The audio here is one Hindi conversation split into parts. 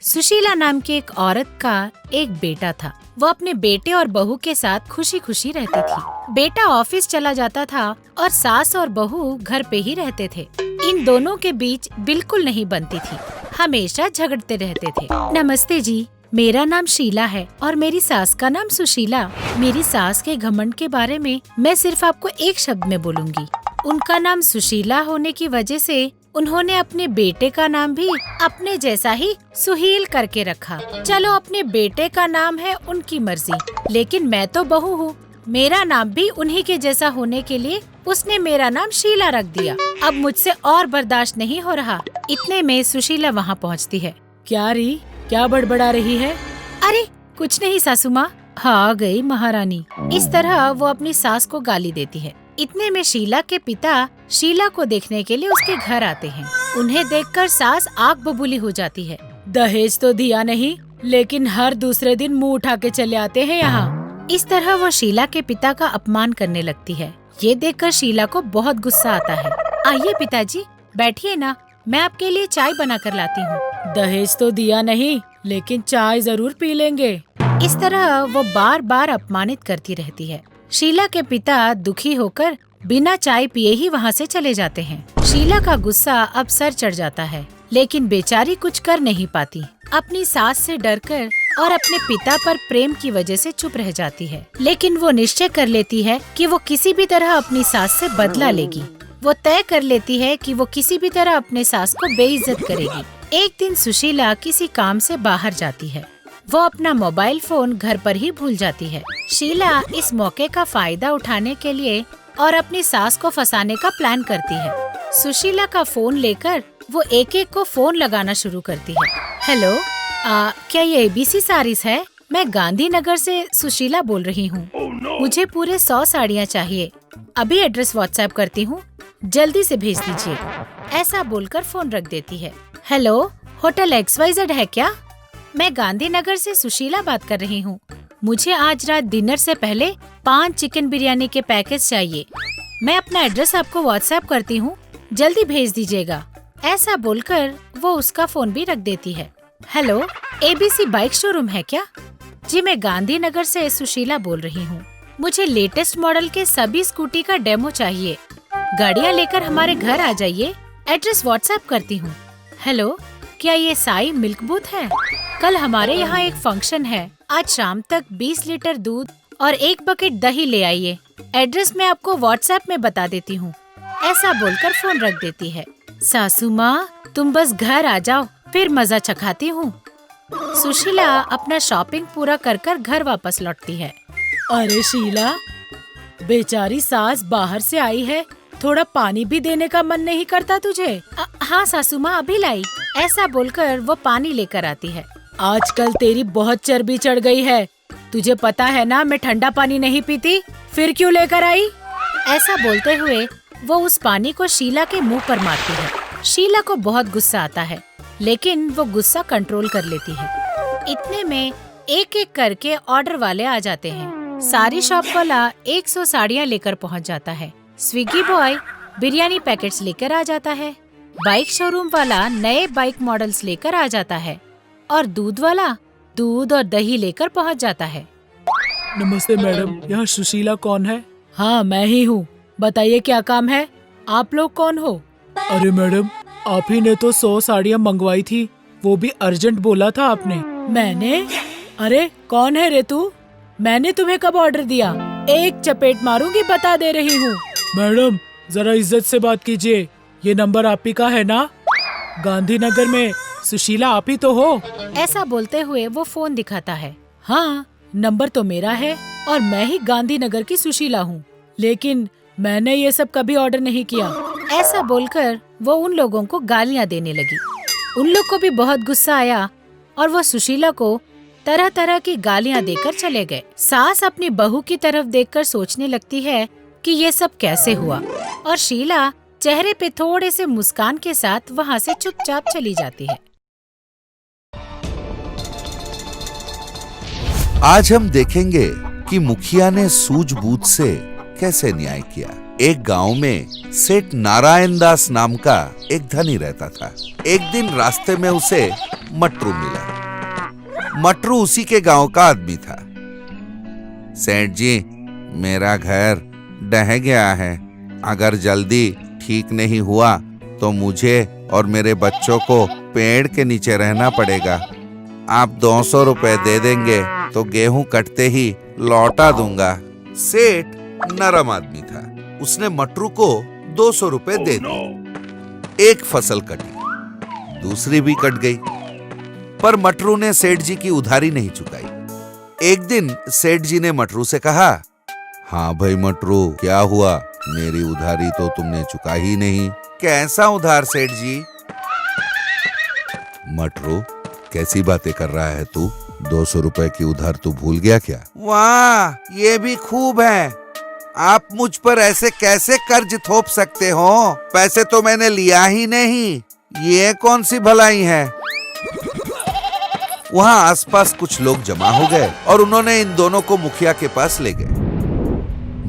सुशीला नाम की एक औरत का एक बेटा था। वो अपने बेटे और बहू के साथ खुशी खुशी रहती थी। बेटा ऑफिस चला जाता था और सास और बहू घर पे ही रहते थे। इन दोनों के बीच बिल्कुल नहीं बनती थी, हमेशा झगड़ते रहते थे। नमस्ते जी, मेरा नाम शीला है और मेरी सास का नाम सुशीला। मेरी सास के घमंड के बारे में मैं सिर्फ आपको एक शब्द में बोलूंगी। उनका नाम सुशीला होने की वजह से उन्होंने अपने बेटे का नाम भी अपने जैसा ही सुहील करके रखा। चलो, अपने बेटे का नाम है उनकी मर्जी, लेकिन मैं तो बहू हूँ, मेरा नाम भी उन्हीं के जैसा होने के लिए उसने मेरा नाम शीला रख दिया। अब मुझसे और बर्दाश्त नहीं हो रहा। इतने में सुशीला वहाँ पहुँचती है। क्या री, क्या बड़बड़ा रही है? अरे कुछ नहीं सासू माँ, आ गई महारानी। इस तरह वो अपनी सास को गाली देती है। इतने में शीला के पिता शीला को देखने के लिए उसके घर आते हैं। उन्हें देखकर सास आग बबूली हो जाती है। दहेज तो दिया नहीं, लेकिन हर दूसरे दिन मुंह उठा के चले आते हैं यहाँ। इस तरह वो शीला के पिता का अपमान करने लगती है। ये देखकर शीला को बहुत गुस्सा आता है। आइए पिताजी, बैठिए ना, मैं आपके लिए चाय बना कर लाती हूँ। दहेज तो दिया नहीं, लेकिन चाय जरूर पी लेंगे। इस तरह वो बार बार अपमानित करती रहती है। शीला के पिता दुखी होकर बिना चाय पिए ही वहाँ से चले जाते हैं। शीला का गुस्सा अब सर चढ़ जाता है, लेकिन बेचारी कुछ कर नहीं पाती। अपनी सास से डरकर और अपने पिता पर प्रेम की वजह से चुप रह जाती है। लेकिन वो निश्चय कर लेती है कि वो किसी भी तरह अपनी सास से बदला लेगी। वो तय कर लेती है कि वो किसी भी तरह अपने सास को बेइज्जत करेगी। एक दिन सुशीला किसी काम से बाहर जाती है। वो अपना मोबाइल फोन घर पर ही भूल जाती है। शीला इस मौके का फायदा उठाने के लिए और अपनी सास को फंसाने का प्लान करती है। सुशीला का फोन लेकर वो एक एक को फोन लगाना शुरू करती है। हेलो, क्या ये ABC साड़ीज है? मैं गांधीनगर से सुशीला बोल रही हूँ। मुझे पूरे 100 साड़ियाँ चाहिए। अभी एड्रेस व्हाट्सएप करती हूँ, जल्दी से भेज दीजिए। ऐसा बोलकर फोन रख देती है। हेलो, होटल XYZ है क्या? मैं गांधीनगर से सुशीला बात कर रही हूँ। मुझे आज रात डिनर से पहले 5 चिकन बिरयानी के पैकेज चाहिए। मैं अपना एड्रेस आपको व्हाट्सएप करती हूँ, जल्दी भेज दीजिएगा। ऐसा बोलकर वो उसका फोन भी रख देती है। हेलो, ABC बाइक शोरूम है क्या? जी, मैं गांधीनगर से सुशीला बोल रही हूँ। मुझे लेटेस्ट मॉडल के सभी स्कूटी का डेमो चाहिए। गाड़ियाँ लेकर हमारे घर आ जाइए, एड्रेस व्हाट्सएप करती हूँ। हेलो, क्या ये साई मिल्क बूथ है? कल हमारे यहाँ एक फंक्शन है। आज शाम तक 20 लीटर दूध और 1 बकेट दही ले आइए। एड्रेस मैं आपको व्हाट्सएप में बता देती हूँ। ऐसा बोलकर फोन रख देती है। सासू माँ, तुम बस घर आ जाओ, फिर मजा चखाती हूँ। सुशीला अपना शॉपिंग पूरा कर घर वापस लौटती है। अरे शीला, बेचारी सास बाहर से आई है, थोड़ा पानी भी देने का मन नहीं करता तुझे? हाँ सासू माँ, अभी लाई। ऐसा बोलकर वो पानी लेकर आती है। आजकल तेरी बहुत चर्बी चढ़ गई है। तुझे पता है ना, मैं ठंडा पानी नहीं पीती, फिर क्यों लेकर आई? ऐसा बोलते हुए वो उस पानी को शीला के मुंह पर मारती है। शीला को बहुत गुस्सा आता है, लेकिन वो गुस्सा कंट्रोल कर लेती है। इतने में एक एक करके ऑर्डर वाले आ जाते हैं। सारी शॉप वाला 100 साड़ियाँ लेकर पहुँच जाता है। स्विगी बॉय बिरयानी पैकेट्स लेकर आ जाता है। बाइक शोरूम वाला नए बाइक मॉडल्स लेकर आ जाता है और दूध वाला दूध और दही लेकर पहुंच जाता है। नमस्ते मैडम, यह सुशीला कौन है? हाँ, मैं ही हूँ। बताइए क्या काम है? आप लोग कौन हो? अरे मैडम, आप ही ने तो 100 साड़ियाँ मंगवाई थी, वो भी अर्जेंट बोला था आपने। मैंने? अरे कौन है रे तू? मैंने तुम्हें कब ऑर्डर दिया? एक चपेट मारूंगी, बता दे रही हूँ। मैडम, जरा इज्जत से बात कीजिए। ये नंबर आप ही का है ना? गांधीनगर में सुशीला आप ही तो हो? ऐसा बोलते हुए वो फोन दिखाता है। हाँ, नंबर तो मेरा है और मैं ही गांधीनगर की सुशीला हूँ, लेकिन मैंने ये सब कभी ऑर्डर नहीं किया। ऐसा बोलकर वो उन लोगों को गालियाँ देने लगी। उन लोग को भी बहुत गुस्सा आया और वो सुशीला को तरह तरह की गालियाँ देकर चले गए। सास अपनी बहू की तरफ देखकर सोचने लगती है कि ये सब कैसे हुआ, और शीला चेहरे पे थोड़े से मुस्कान के साथ वहाँ से चुपचाप चली जाती है। आज हम देखेंगे कि मुखिया ने सूझबूझ से कैसे न्याय किया। एक गांव में सेठ नारायण दास नाम का एक धनी रहता था। एक दिन रास्ते में उसे मटरू मिला। मटरू उसी के गांव का आदमी था। सेठ जी, मेरा घर ढह गया है। अगर जल्दी ठीक नहीं हुआ तो मुझे और मेरे बच्चों को पेड़ के नीचे रहना पड़ेगा। आप 200 रुपए दे देंगे तो गेहूं कटते ही लौटा दूंगा। सेठ नरम आदमी था। उसने मटरू को 200 रुपए दे दिए। एक फसल कटी, दूसरी भी कट गई, पर मटरू ने सेठ जी की उधारी नहीं चुकाई। एक दिन सेठ जी ने मटरू से कहा, हाँ भाई मटरू, क्या हुआ? मेरी उधारी तो तुमने चुका ही नहीं। कैसा उधार सेठ जी? मटरू, कैसी बातें कर रहा है तू? 200 रुपए की उधार तू भूल गया क्या? वाह, ये भी खूब है। आप मुझ पर ऐसे कैसे कर्ज थोप सकते हो? पैसे तो मैंने लिया ही नहीं। ये कौन सी भलाई है? वहां आसपास कुछ लोग जमा हो गए और उन्होंने इन दोनों को मुखिया के पास ले गए।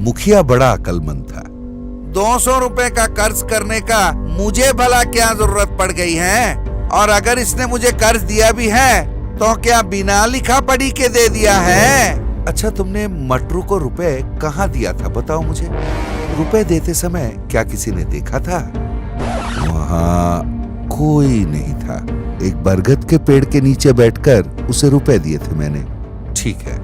मुखिया बड़ा अक्लमंद था। 200 रुपए का कर्ज करने का मुझे भला क्या जरूरत पड़ गई है? और अगर इसने मुझे कर्ज दिया भी है तो क्या बिना लिखा पढ़ी के दे दिया है? अच्छा, तुमने मटरू को रुपए कहाँ दिया था, बताओ मुझे। रुपए देते समय क्या किसी ने देखा था? वहाँ कोई नहीं था। एक बरगद के पेड़ के नीचे बैठकर उसे रुपए दिए थे मैंने। ठीक है,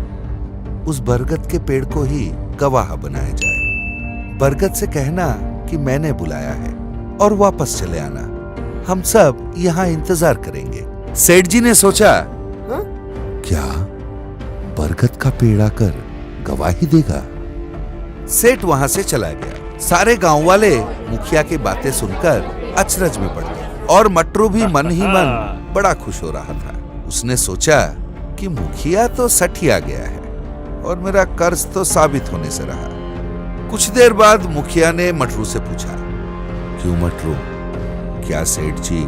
उस बरगद के पेड़ को ही गवाह बनाया जाए। बरगद से कहना कि मैंने बुलाया है और वापस चले आना। हम सब यहाँ इंतजार करेंगे। सेठ जी ने सोचा, क्या बरगद का पेड़ आकर गवाही देगा? सेठ वहां से चला गया। सारे गांव वाले मुखिया की बातें सुनकर अचरज में पड़ गए और मटरू भी मन ही मन बड़ा खुश हो रहा था। उसने सोचा कि मुखिया तो सठिया गया है और मेरा कर्ज तो साबित होने से रहा। कुछ देर बाद मुखिया ने मटरू से पूछा, क्यों मटरू, क्या सेठ जी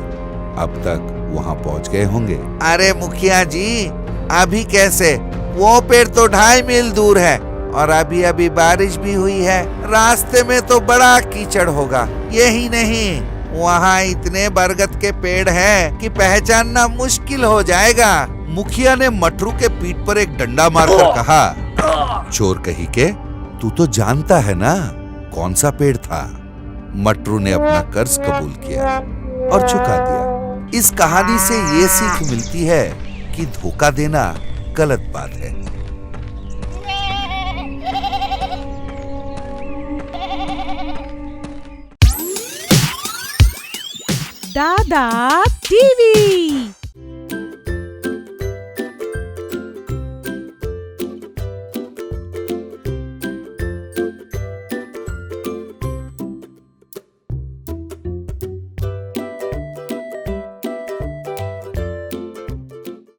अब तक वहां पहुंच गए होंगे? अरे मुखिया जी, अभी कैसे? वो पेड़ तो 2.5 मील दूर है और अभी अभी बारिश भी हुई है। रास्ते में तो बड़ा कीचड़ होगा। यही नहीं, वहाँ इतने बरगद के पेड़ हैं कि पहचानना मुश्किल हो जाएगा। मुखिया ने मटरू के पीठ पर एक डंडा मारकर कहा, चोर कही के, तू तो जानता है ना कौन सा पेड़ था? मटरू ने अपना कर्ज कबूल किया और चुका दिया। इस कहानी से ये सीख मिलती है कि धोखा देना गलत बात है। दादा टीवी।